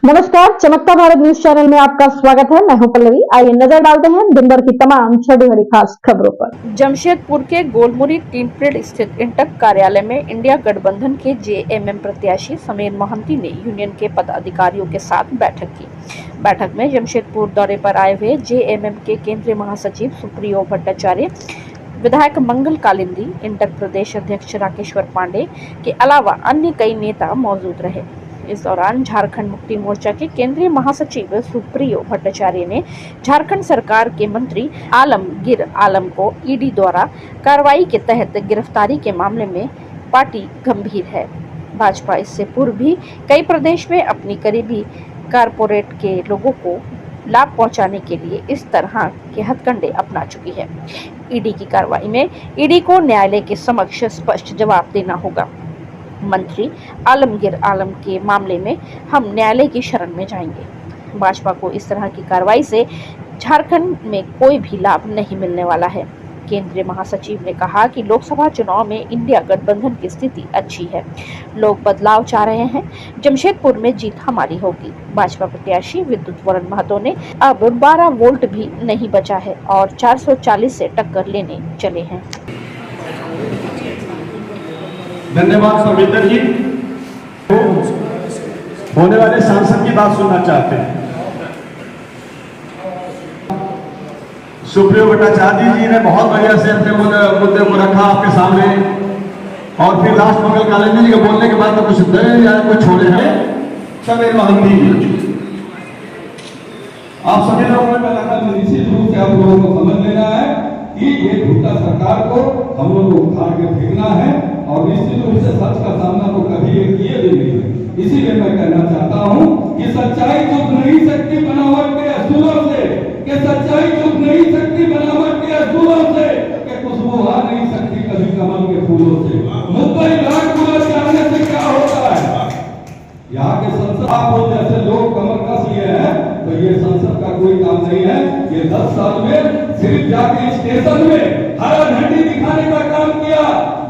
नमस्कार, चमकता Bharat news channel में आपका स्वागत है। मैं हूं पल्लवी। आइए नजर डालते हैं दिन भर की तमाम छोटी बड़ी खास खबरों पर। जमशेदपुर के गोलमुरी टीमप्रेड स्थित इंटक कार्यालय में इंडिया गठबंधन के जेएमएम प्रत्याशी समीर मोहंती ने यूनियन के पदाधिकारियों के साथ बैठक की। बैठक में जमशेदपुर दौरे पर आए हुए जेएमएम के केंद्रीय महासचिव सुप्रियो भट्टाचार्य, विधायक मंगल कालिंदी, इंटक प्रदेश अध्यक्ष राकेश्वर पांडे के अलावा अन्य कई नेता मौजूद रहे। इस दौरान झारखंड मुक्ति मोर्चा के केंद्रीय महासचिव सुप्रियो भट्टाचार्य ने झारखंड सरकार के मंत्री आलमगीर आलम को ईडी द्वारा कार्रवाई के तहत गिरफ्तारी के मामले में पार्टी गंभीर है। भाजपा इससे पूर्व भी कई प्रदेश में अपनी करीबी कारपोरेट के लोगों को लाभ पहुंचाने के लिए इस तरह के हथकंडे अपना चुकी है। ईडी की कार्रवाई में ईडी को न्यायालय के समक्ष स्पष्ट जवाब देना होगा। मंत्री आलमगीर आलम के मामले में हम न्यायालय की शरण में जाएंगे। भाजपा को इस तरह की कार्रवाई से झारखंड में कोई भी लाभ नहीं मिलने वाला है। केंद्रीय महासचिव ने कहा कि लोकसभा चुनाव में इंडिया गठबंधन की स्थिति अच्छी है। लोग बदलाव चाह रहे हैं। जमशेदपुर में जीत हमारी होगी। भाजपा प्रत्याशी विद्युत वरण महतो ने अब 12 वोल्ट भी नहीं बचा है और 440 से टक्कर लेने चले हैं। धन्यवाद सविंदर जी। होने वाले सांसद की बात सुनना चाहते हैं। सुप्रियो भट्टाचार्य जी ने बहुत बढ़िया से अपने मुद्दे को रखा आपके सामने, और फिर लास्ट मंगल कालिंदी जी के बोलने के बाद तो कुछ दे या कुछ छोड़े हैं समीर मोहंती जी। आप सभी लोगों ने निश्चित रूप से आप लोगों को समझ लेना है कि ये झूठा सरकार को हम लोग को उखाड़ के फेंकना है, और निश्चित रूप से सच का सामना तो कभी ये किए भी नहीं है। इसीलिए मैं कहना चाहता हूं कि सच्चाई चुप नहीं सकती बनावट के असूलों से, कि सच्चाई चुप नहीं सकती बनावट के असूलों से, कि खुशबू आ नहीं सकती कभी कमल के फूलों से। मुद्दा लाख गुना जानने से क्या होता है। यहाँ के संसद आप जैसे लोग कमर कस लिए हैं, तो ये संसद का कोई काम नहीं है। ये 10 साल में सिर्फ जाके स्टेशन में हरा झंडी दिखाने का काम किया,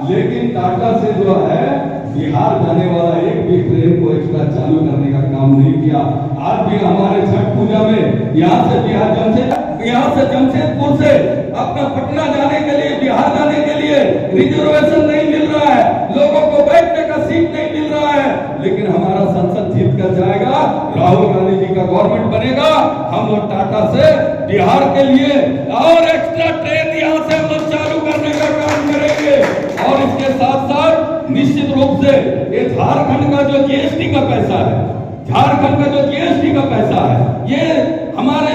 लेकिन टाटा से जो है बिहार जाने वाला एक भी ट्रेन को एक्स्ट्रा चालू करने का काम नहीं किया। आज भी हमारे छठ पूजा में यहाँ से जमशेदपुर से अपना पटना जाने के लिए, बिहार जाने के लिए रिजर्वेशन नहीं मिल रहा है, लोगों को बैठने का सीट नहीं मिल रहा है। लेकिन हमारा संसद जीत कर जाएगा, राहुल गांधी जी का गवर्नमेंट बनेगा, हम लोग टाटा से बिहार के लिए और एक्स्ट्रा ट्रेन यहाँ से हम लोग चालू करने का काम करेंगे। और इसके साथ साथ निश्चित रूप से ये झारखंड का जो जीएसटी का पैसा है, झारखंड का जो जीएसटी का पैसा है, ये हमारे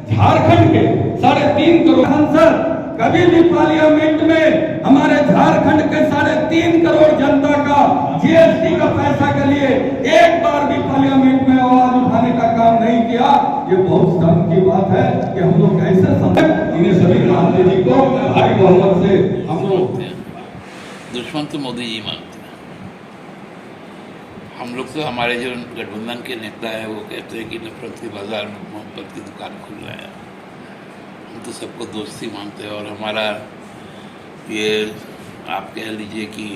झारखंड के 3.5 करोड़ सांसद कभी भी पार्लियामेंट में हमारे झारखंड के 3.5 करोड़ जनता का जीएसटी का पैसा के लिए एक बार भी पार्लियामेंट में आवाज उठाने का काम नहीं किया। ये बहुत शर्म की बात है कि हम लोग कैसे समझ इन्हें सभी गांधी जी को भाई मोहम्मद से हम लोग दुश्मन तो मोदी जी मानते हैं। हम लोग तो हमारे जो गठबंधन के नेता हैं वो कहते हैं कि नफरत के बाजार में मोहब्बत की दुकान खुल रहा है। हम तो सबको दोस्ती मानते हैं, और हमारा ये आप कह लीजिए कि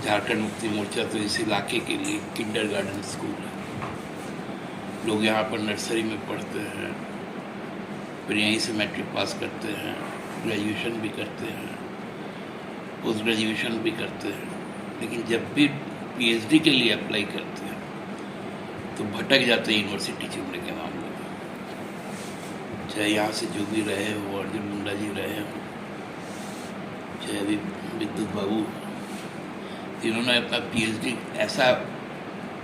झारखंड मुक्ति मोर्चा तो इस इलाके के लिए किंडरगार्टन स्कूल है। लोग यहाँ पर नर्सरी में पढ़ते हैं, फिर यहीं से मैट्रिक पास करते हैं, ग्रेजुएशन भी करते हैं, पोस्ट ग्रेजुएशन भी करते हैं। लेकिन जब भी पीएचडी के लिए अप्लाई करते हैं तो भटक जाते हैं यूनिवर्सिटी चुनने के मामले में। चाहे यहाँ से जो भी रहे हो, अर्जुन मुंडा जी रहे हो, चाहे अभी विद्युत बाबू, इन्होंने अपना पीएचडी ऐसा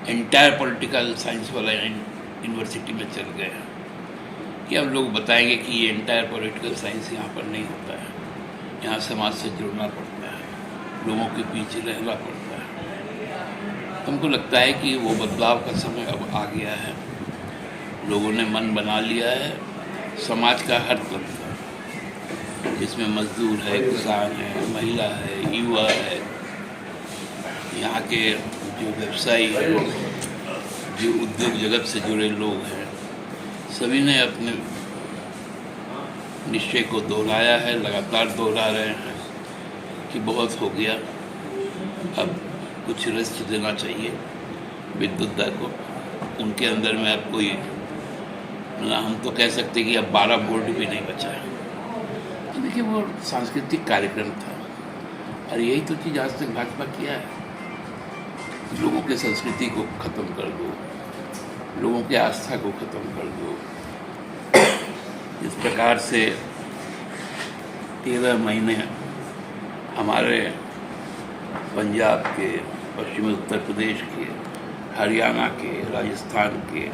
एंटायर पॉलिटिकल साइंस वाला यूनिवर्सिटी में चल गए हैं कि अब लोग बताएंगे कि ये एंटायर पॉलिटिकल साइंस यहाँ पर नहीं होता है। यहाँ समाज से जुड़ना पड़ता है, लोगों के पीछे रहना पड़ता है। हमको लगता है कि वो बदलाव का समय अब आ गया है। लोगों ने मन बना लिया है समाज का हर तबका, जिसमें मजदूर है, किसान है, महिला है, युवा है, यहाँ के जो व्यवसायी हैं, जो उद्योग जगत से जुड़े लोग हैं, सभी ने अपने निश्चय को दोहराया है, लगातार दोहरा रहे हैं कि बहुत हो गया, अब कुछ रेस्ट देना चाहिए विद्युत दर को। उनके अंदर में अब कोई, मतलब हम तो कह सकते कि अब 12 वोल्ट भी नहीं बचा है। तो देखिए वो सांस्कृतिक कार्यक्रम था और यही तो चीज़ आज तक भाजपा किया है। लोगों के संस्कृति को ख़त्म कर दो, लोगों की आस्था को ख़त्म कर दो। इस प्रकार से 13 महीने हमारे पंजाब के, पश्चिमी उत्तर प्रदेश के, हरियाणा के, राजस्थान के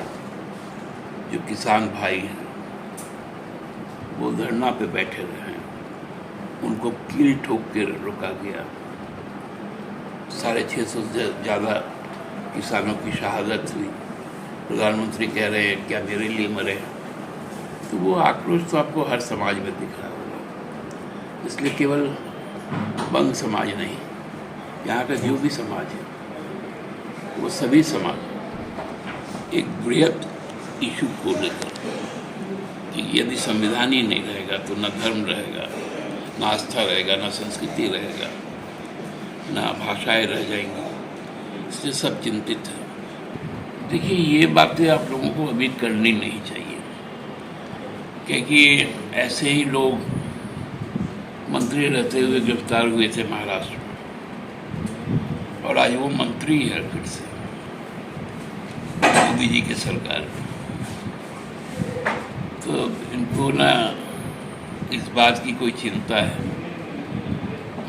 जो किसान भाई हैं वो धरना पे बैठे रहे हैं, उनको कील ठोक के रोका गया। 650 से ज़्यादा किसानों की शहादत हुई। प्रधानमंत्री कह रहे हैं क्या मेरे लिए मरे? तो वो आक्रोश तो आपको हर समाज में दिख रहा होगा। इसलिए केवल बंग समाज नहीं, यहाँ का जो भी समाज है वो सभी समाज एक बृहद इशू को लेकर कि यदि संविधान ही नहीं रहेगा तो न धर्म रहेगा, न आस्था रहेगा, न संस्कृति रहेगा, न भाषाएं रह जाएंगी। इसलिए सब चिंतित है। देखिए ये बातें आप लोगों को अभी करनी नहीं चाहिए, क्योंकि ऐसे ही लोग मंत्री रहते हुए गिरफ्तार हुए थे महाराष्ट्र में, और आज वो मंत्री है फिर से मोदी जी की सरकार में। तो इनको ना इस बात की कोई चिंता है।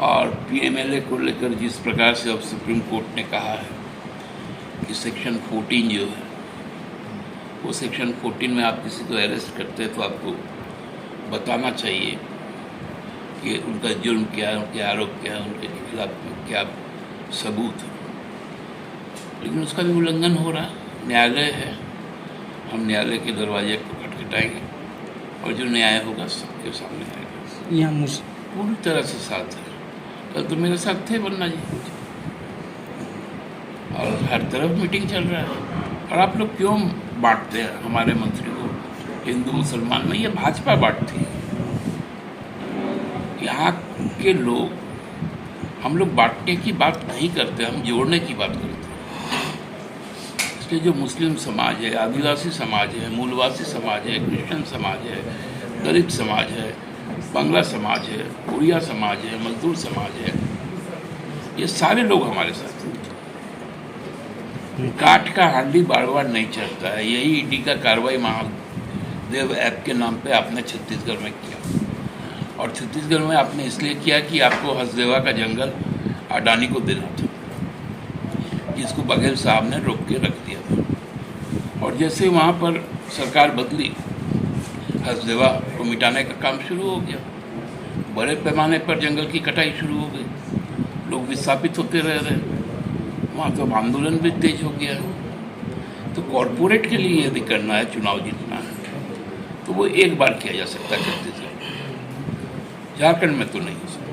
और पीएमएलए को लेकर जिस प्रकार से अब सुप्रीम कोर्ट ने कहा है कि सेक्शन 14 जो है वो सेक्शन 14 में आप किसी को अरेस्ट करते हैं तो आपको बताना चाहिए कि उनका जुर्म क्या है, उनके आरोप क्या है, उनके खिलाफ क्या सबूत है। लेकिन उसका भी उल्लंघन हो रहा। न्यायालय है, हम न्यायालय के दरवाजे को खटखटाएंगे और जो न्याय होगा सबके सामने आएगा। यहाँ पूरी तरह से साथ है। कल तो मेरे साथ थे बन्ना जी, और हर तरफ मीटिंग चल रहा है। और आप लोग क्यों बांटते हैं हमारे मंत्री को हिंदू मुसलमान में? ये भाजपा बांटती है। यहाँ के लोग, हम लोग बांटने की बात नहीं करते, हम जोड़ने की बात करते हैं। इसलिए जो मुस्लिम समाज है, आदिवासी समाज है, मूलवासी समाज है, क्रिश्चियन समाज है, दलित समाज है, बांग्ला समाज है, उड़िया समाज है, मजदूर समाज है, ये सारे लोग हमारे साथ हैं। काठ का हांडी बार बार नहीं चलता है। यही ईडी का कार्रवाई महादेव ऐप के नाम पे आपने छत्तीसगढ़ में किया, और छत्तीसगढ़ में आपने इसलिए किया कि आपको हसदेवा का जंगल अडानी को देना था, जिसको बघेल साहब ने रोक के रख दिया था। और जैसे वहाँ पर सरकार बदली, हसदेवा को मिटाने का काम शुरू हो गया। बड़े पैमाने पर जंगल की कटाई शुरू हो गई, लोग विस्थापित होते रह रहे। वहाँ तो आंदोलन भी तेज हो गया। तो कॉरपोरेट के लिए यदि करना है, चुनाव जीतना है, तो वो एक बार किया जा सकता है छत्तीसगढ़, झारखंड में तो नहीं हो सकता।